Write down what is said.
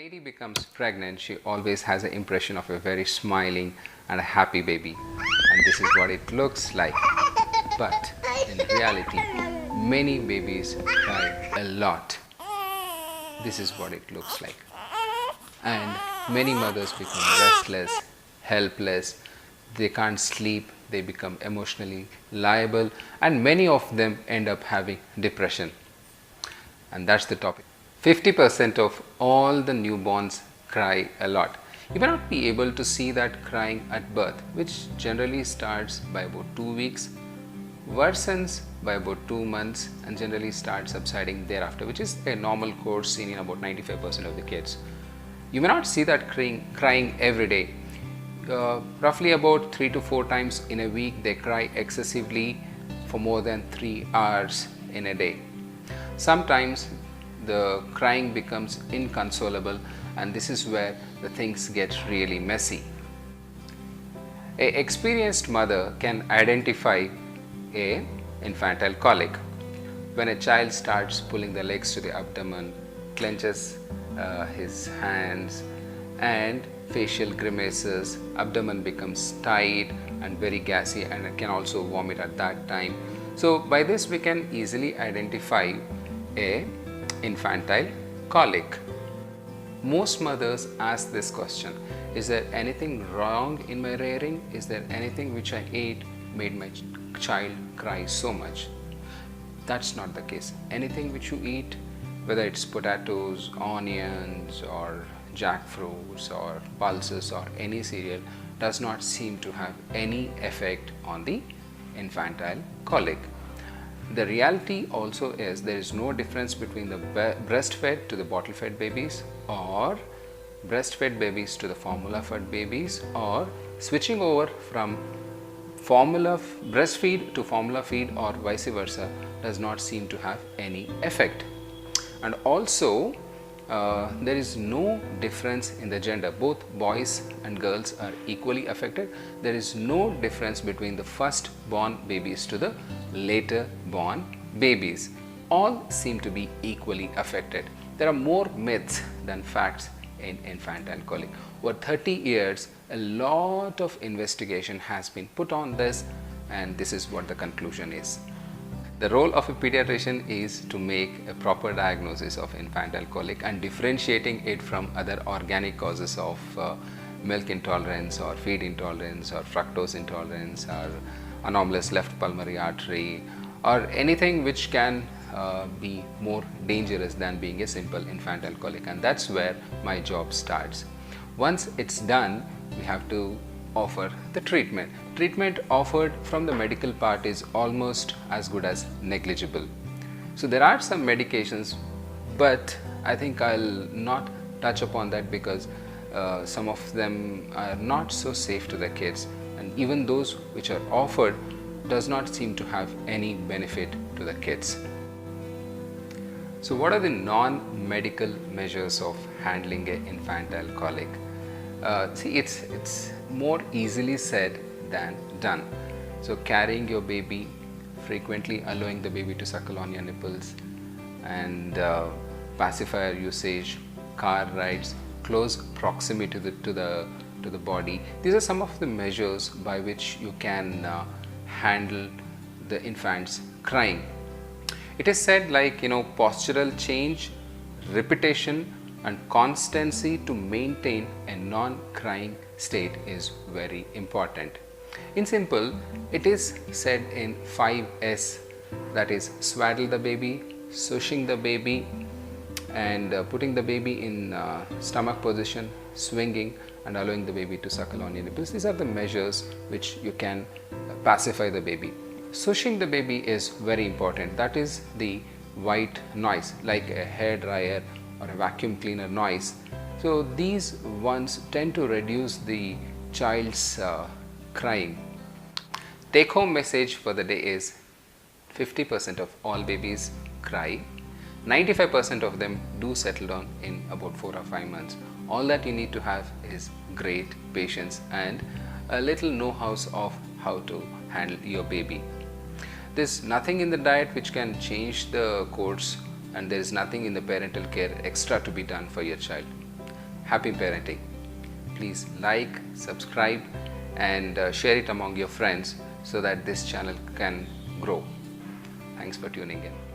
lady becomes pregnant, she always has an impression of a very smiling and a happy baby. And this is what it looks like. But in reality, many babies cry a lot. This is what it looks like. And many mothers become restless, helpless, they can't sleep, they become emotionally liable, and many of them end up having depression. And that's the topic. 50% of all the newborns cry a lot. You may not be able to see that crying at birth, which generally starts by about 2 weeks, worsens by about 2 months, and generally starts subsiding thereafter, which is a normal course seen in about 95% of the kids. You may not see that crying every day. Roughly about 3 to 4 times in a week, they cry excessively for more than 3 hours in a day. Sometimes the crying becomes inconsolable, and this is where the things get really messy. An experienced mother can identify a infantile colic when a child starts pulling the legs to the abdomen, clenches his hands, and facial grimaces, abdomen becomes tight and very gassy, and can also vomit at that time. So by this we can easily identify a infantile colic. Most mothers ask this question: is there anything wrong in my rearing? Is there anything which I ate made my child cry so much? That's not the case. Anything which you eat, whether it's potatoes, onions, or jackfruits, or pulses, or any cereal, does not seem to have any effect on the infantile colic. The reality also is there is no difference between the breastfed to the bottle fed babies, or breastfed babies to the formula fed babies, or switching over from breastfeed to formula feed, or vice versa, does not seem to have any effect. And also there is no difference in the gender. Both boys and girls are equally affected. There is no difference between the first born babies to the later born babies. All seem to be equally affected. There are more myths than facts in infantile colic. Over 30 years, a lot of investigation has been put on this, and this is what the conclusion is. The role of a pediatrician is to make a proper diagnosis of infantile colic and differentiating it from other organic causes of milk intolerance, or feed intolerance, or fructose intolerance, or anomalous left pulmonary artery, or anything which can be more dangerous than being a simple infantile colic. And that's where my job starts. Once it's done, we have to offer the treatment. Treatment offered from the medical part is almost as good as negligible. So there are some medications, but I think I'll not touch upon that because some of them are not so safe to the kids, and even those which are offered does not seem to have any benefit to the kids. So what are the non-medical measures of handling an infantile colic? See, it's more easily said than done. So carrying your baby, frequently allowing the baby to suckle on your nipples, and pacifier usage, car rides, close proximity to the body. These are some of the measures by which you can handle the infant's crying. It is said, like, postural change, repetition, and constancy to maintain a non-crying state is very important. In simple, it is said in 5S, that is swaddle the baby, swishing the baby, and putting the baby in stomach position, swinging, and allowing the baby to suckle on your nipples. These are the measures which you can pacify the baby. Swishing the baby is very important. That is the white noise, like a hair dryer or a vacuum cleaner noise. So these ones tend to reduce the child's crying. Take home message for the day is 50% of all babies cry. 95% of them do settle down in about 4 or 5 months. All that you need to have is great patience and a little know-how of how to handle your baby. There's nothing in the diet which can change the course, and there is nothing in the parental care extra to be done for your child. happy parenting. Please like, subscribe and share it among your friends so that this channel can grow. Thanks for tuning in.